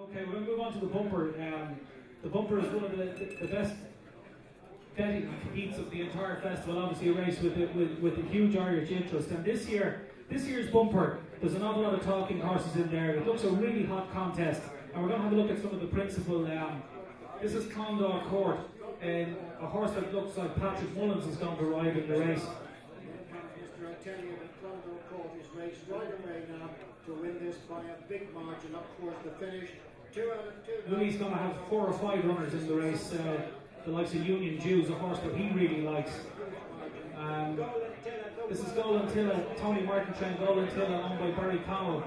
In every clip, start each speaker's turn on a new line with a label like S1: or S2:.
S1: Okay, we're going to move on to the bumper. The bumper is one of the best betting heats of the entire festival. Obviously, a race with a huge Irish interest. And this year's bumper, there's an awful lot of talking horses in there. It looks a really hot contest. And we're going to have a look at some of the principal. This is Condor Court, and a horse that looks like Patrick Mullins is going to arrive in the race.
S2: I tell you that Condor Court is raced right away now to win this by a big margin up towards the finish. 2 out of 2.
S1: Willie's going to have 4 or 5 runners in the race. The likes of Union Jews, a horse that he really likes. This is Golden Tilla, Tony Martin trained Golden Tilla, owned by Barry Connell.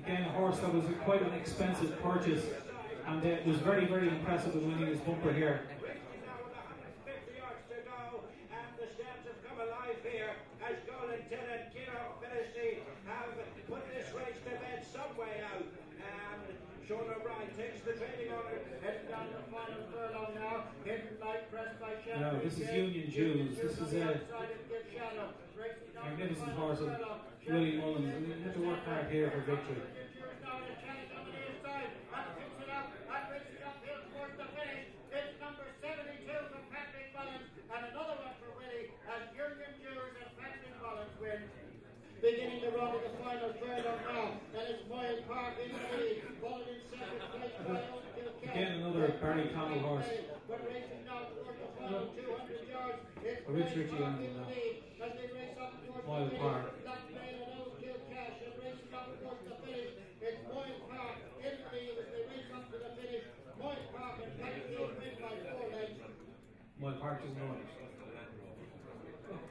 S1: Again, a horse that was quite an expensive purchase, and it was very, very impressive with winning his bumper here.
S3: As Golden Tilla and Kirwan have put this race to bed some way out. Sean O'Brien takes the training order.
S2: Heading down the final furlong now. Hidden light pressed by Shannon.
S1: No, this is Union Jews. This is a magnificent horse of Willie Mullins. And we have to work hard here for victory.
S2: It's number 72 for Patrick Mullins, and another one for Willie as Union Jews and Patrick Mullins win. Beginning the run of the final furlong now, and it's Moyle Park in the lead, followed in second place by Oakville Cat.
S1: Again, another Barry Connell horse.
S2: But racing now towards the final 200 yards, it's
S1: A Rich
S2: Moyle
S1: Ritchie
S2: Park
S1: on
S2: in the
S1: now.
S2: lead as they race up towards
S1: Moyle
S2: the
S1: Park.
S2: finish. Blackmail and Oakville Cash, and racing up towards the finish, it's Moyle Park in the lead as they race up to the finish. Moyle Park and Patrick win by 4 lengths.
S1: Moyle Park doesn't run.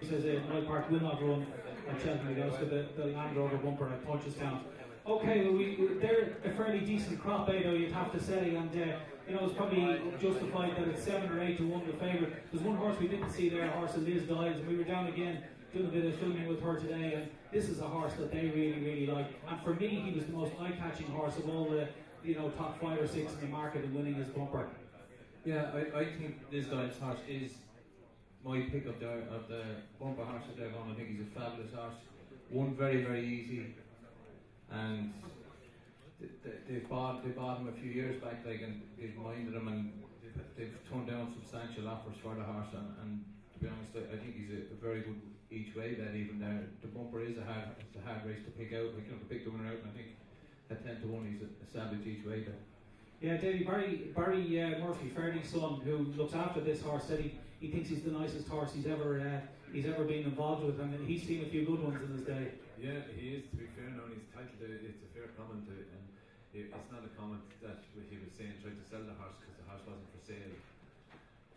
S1: He says Moyle Park will not run at Cheltenham. He goes to the Land Rover bumper at Punchestown. Okay, well, they're a fairly decent crop, though, you'd have to say, and it's probably justified that it's 7 or 8 to 1 the favourite. There's one horse we didn't see there, a horse of Liz Dives, and we were down again doing a bit of filming with her today, and this is a horse that they really, really like. And for me, he was the most eye-catching horse of all the top 5 or 6 in the market in winning his bumper.
S4: Yeah, I think Liz Dives' horse is my pick of the bumper horse that they're going. I think he's a fabulous horse. Won very, very easy, and they bought him a few years back, and they've minded him, and they've turned down substantial offers for the horse. And to be honest, I think he's a very good each way bet. Even there, the bumper is a hard race to pick out. Like, to pick the winner out, and I think at 10 to 1 he's a savage each way bet.
S1: Yeah, Davy, Barry Murphy, Fairley's son, who looks after this horse, said he thinks he's the nicest horse he's ever been involved with, and he's seen a few good ones in his day.
S5: Yeah, he is, to be fair now, and he's titled it's a fair comment, and it's not a comment that he was saying trying to sell the horse because the horse wasn't for sale.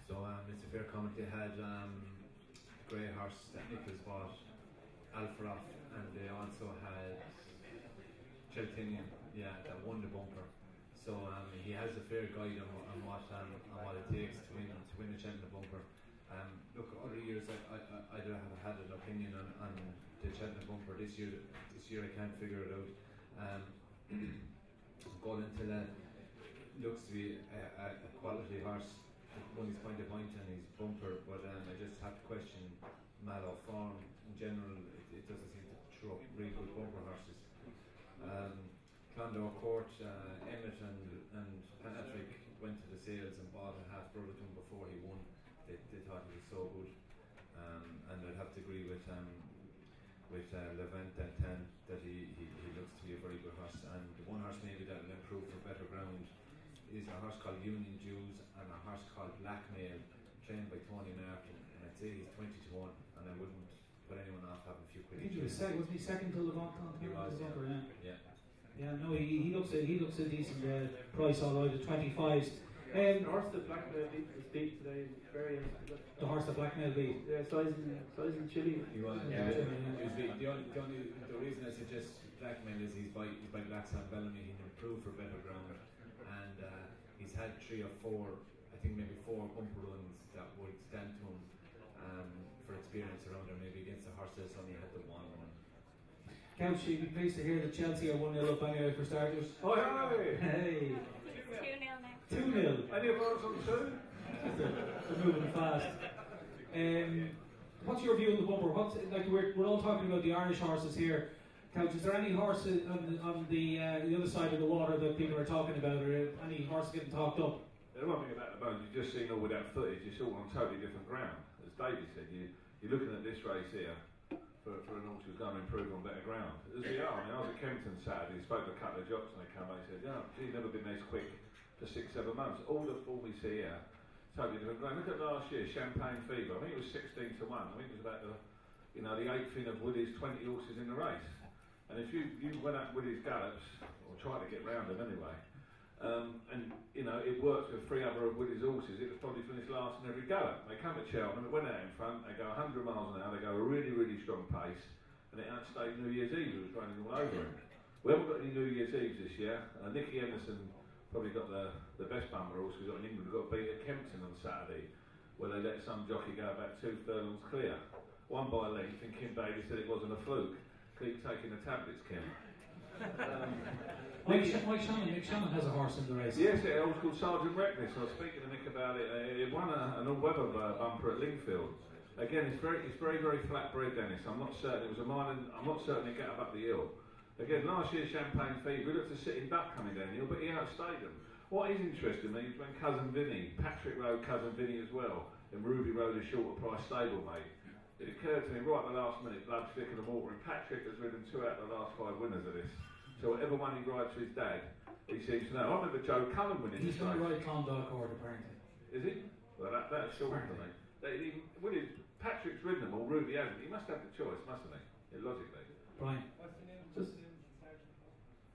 S5: So it's a fair comment. They had grey horse that Nichols bought, Alfred, and they also had Cheltenham, that won the bumper. So he has a fair guide on what it takes to win a Cheltenham bumper. Look, other years I don't have had an opinion on the Cheltenham bumper. This year I can't figure it out. Golden Tilla looks to be a quality horse. Won his point on his bumper, but I just have to question Mallow form in general. It doesn't seem to throw up really good bumper horses. Condor Court, Emmett and Patrick went to the sales and bought a half brother to him before he won. They thought he was so good, and I'd have to agree with Levent that he looks to be a very good horse. And the one horse maybe that will improve for better ground is a horse called Union Jews and a horse called Blackmail, trained by Tony Martin, and I'd say he's 20 to 1, and I wouldn't put anyone off having a few quid.
S1: I think wasn't he second to Levant on
S5: He was,
S1: yeah. Yeah, no, he looks a decent price all right at 25s.
S6: The horse that Blackmail beat today, very
S1: the horse that Blackmail beat.
S6: Yeah, size and chilly.
S5: He was.
S1: Yeah.
S5: The reason I suggest Blackmail is he's by Blackstone Bellamy. He can improve for better ground, and he's had 3 or 4, I think maybe 4 bumper runs that would stand to him for experience around there. Maybe against the horse that's only had the one.
S1: Couch, you'd be pleased to hear that Chelsea are 1-0 up anyway for starters.
S6: Oh, hi!
S1: Hey!
S7: 2-0 now.
S1: 2-0.
S6: Any of ours on 2?
S1: They're moving fast. What's your view on the bumper? We're all talking about the Irish horses here. Couch, is there any horse on the other side of the water that people are talking about, or any horse getting talked up?
S7: The one thing about the bones, you've just seen all without footage, it's all on totally different ground. As Davy said, you're looking at this race here for an horse who's going to improve on better ground. As we are, I mean, I was at Kempton Saturday, spoke to a couple of jocks and they come and they said, yeah, he's never been this quick for 6-7 months. All the form we see here, totally different ground. Look at last year, Champagne Fever. I think it was 16 to 1. I think it was about the 8th in of Woody's 20 horses in the race. And if you went up Woody's gallops, or tried to get round them anyway, and it works with 3 other of Woody's horses, it would probably finish last in every gallop. They come at Cheltenham, it went out in front, they go 100 miles an hour, they go a really, really strong pace, and it outstayed New Year's Eve, who was running all over him. We haven't got any New Year's Eves this year. Nicky Emerson probably got the best bumper horse we've got in England. We got beat at Kempton on Saturday, where they let some jockey go about 2 furlongs clear. One by length, and Kim Bailey said it wasn't a fluke. Keep taking the tablets, Kim.
S1: Mick Shannon has a horse in the race.
S7: Yes, it was called Sergeant Reckless. I was speaking to Nick about it. It won an all-weather bumper at Lingfield. Again, it's very, very flat bred, Denis. I'm not certain it was a mile. I'm not certain it got up the hill. Again, last year Champagne Fever, we looked at sitting duck coming down the hill, but he outstayed them. What is interesting me is when Cousin Vinny, Patrick rode Cousin Vinny as well, and Ruby rode a shorter price stablemate. It occurred to me right at the last minute, blood thicker than water, and Patrick has ridden 2 out of the last 5 winners of this. So whatever one he rides for his dad, he seems to know. I remember Joe Cullen winning
S1: He's
S7: this
S1: going to
S7: race.
S1: ride Clondalk Court, apparently.
S7: Is he? Well, that's short for me. Patrick's ridden them, or Ruby hasn't. He must have the choice, mustn't he? Yeah, logically.
S1: Brian.
S6: What's the name?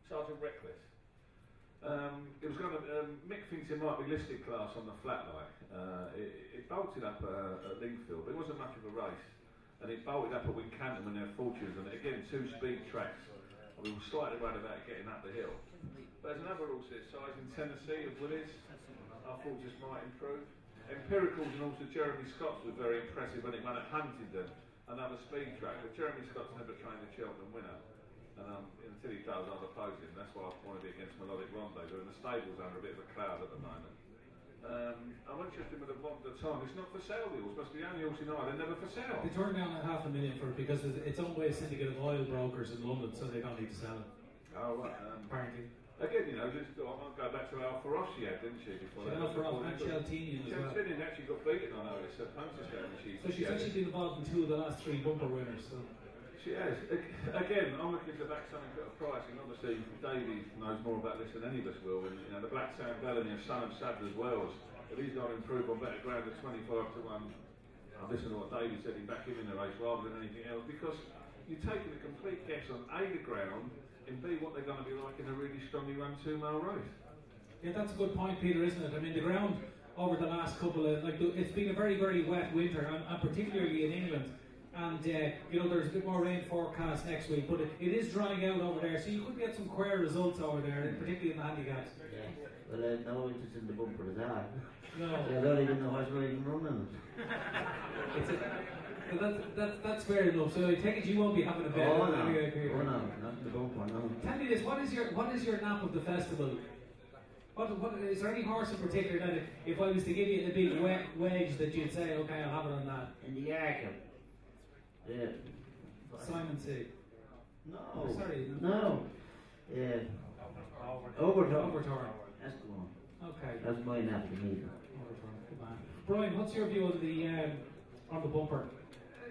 S7: Sergeant Reckless. It was going to. Mick thinks it might be listed class on the flat line. It bolted up at Lingfield, but it wasn't much of a race. And it bolted up at Winstanley when their fortunes, and again 2 speed tracks. We were slightly worried about getting up the hill. But there's another horse this size in Tennessee of Willis. I thought just might improve. Empiricals and also Jeremy Scott's was very impressive when it won at Huntingdon, another speed track. But Jeremy Scott's never trained a Cheltenham winner. And until he does, I'll oppose him. That's why I want to be against Melodic Rendezvous. And the stable's under a bit of a cloud at the moment. I'm interested with the time. It's not for sale, the horse. Must be the only horse in Ireland never for sale.
S1: They turned down $500,000 for it because it's owned by a syndicate of oil brokers in London, so they don't need to sell it.
S7: Oh, right.
S1: Apparently.
S7: Again, I might go back to Alpha Ross she had, didn't she? Before that.
S1: Alpha Ross and Cheltenham as well.
S7: Cheltenham actually got beaten, I know. It's a punches down.
S1: So she's actually been involved in 2 of the last 3 bumper winners. So.
S7: She has. Again, I'm looking to back something at a price, and obviously Davy knows more about this than any of us will. And the Black Sound Bellamy, a son of Sadler's Wells, if he's got to improve on better ground at 25 to 1, I'll listen to what Davy said, he'd back him in the race rather than anything else, because you're taking a complete guess on A, the ground, and B, what they're going to be like in a really strongly run 2-mile race.
S1: Yeah, that's a good point, Peter, isn't it? I mean, the ground over the last couple of, it's been a very, very wet winter, and particularly in England. And there's a bit more rain forecast next week, but it is drying out over there, so you could get some queer results over there, particularly in the handicaps.
S8: Yeah, well, no interest in the bumper at all.
S1: No.
S8: I don't even know what's riding running.
S1: That's fair enough. So I take it you won't be having a bet.
S8: Oh no, not the bumper, no.
S1: Tell me this: what is your nap of the festival? What is there any horse in particular that if I was to give you a big wedge that you'd say, okay, I'll have it on that?
S8: In the Arkham. Yeah.
S1: Simon C.
S8: No.
S1: Oh, sorry.
S8: No. Yeah. Overtorn. That's the one.
S1: Okay.
S8: That's mine after me.
S1: Overtorn. Good man. Brian, what's your view on the bumper?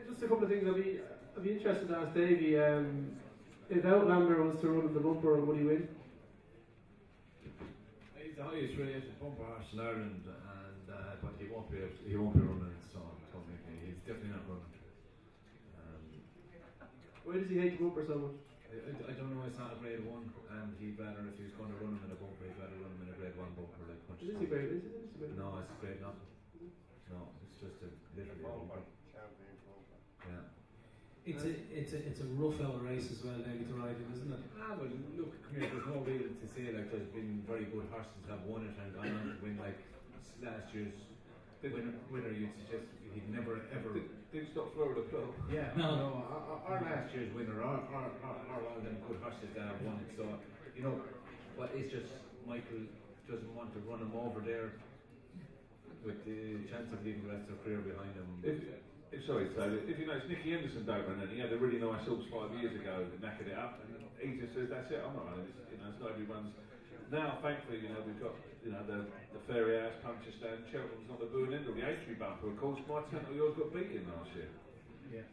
S6: Just a couple of things. I'd be interested to ask Davy. If Outlander was to run the bumper, would he win?
S5: He's the highest rated bumper horse in Ireland, and but he won't be running it. So he's definitely not running.
S6: Why does he hate the bumper so much?
S5: I don't know. It's not a grade 1, and he'd rather, if he was going to run him in a bumper, he'd rather run him in a grade 1 bumper like Punch.
S6: Is he grade? Is it?
S5: No, it's grade nothing. No, it's just a literally a bumper. Yeah.
S1: It's a rough old race as well, maybe to ride in, isn't it?
S5: Well, look, come here. There's no reason to say like there's been very good horses that have won it and gone on to win like last year's winner. You'd suggest he'd never ever.
S7: Didn't stop Florida Club.
S5: Yeah, no. Our last year's winner, our all them good horses that have won it. So but it's just Michael doesn't want to run him over there with the chance of leaving the rest of their career behind him.
S7: sorry, David, if you notice, Nicky Henderson don't run it. He had a really nice horse 5 years ago that knackered it up, and he just says, that's it, I'm not running this. You know, it's not everyone's. Now, thankfully, you know, we've got, you know, the Fairy House, Puncher Stand, Cheltenham's not the boo and end all. The H3 bumper, of course, my tent or yours got beaten last year.
S1: Yeah,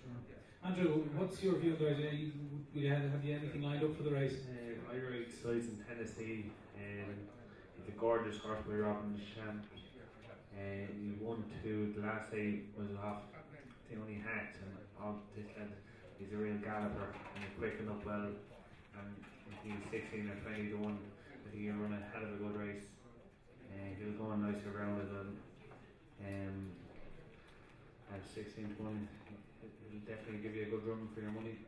S1: sure. Andrew, what's your view on the race? Have you anything lined up for the race?
S9: I rode sides in Tennessee, with a gorgeous horse by Robin Champ. He won 2. The last day was off the only hat, and all this lad, he's a real galloper and he's quickened up well. And he's 16 or 20 to 1. I think he'll run a hell of a good race. He'll go on nicer ground as well. At 16 to 1, it'll definitely give you a good run for your money.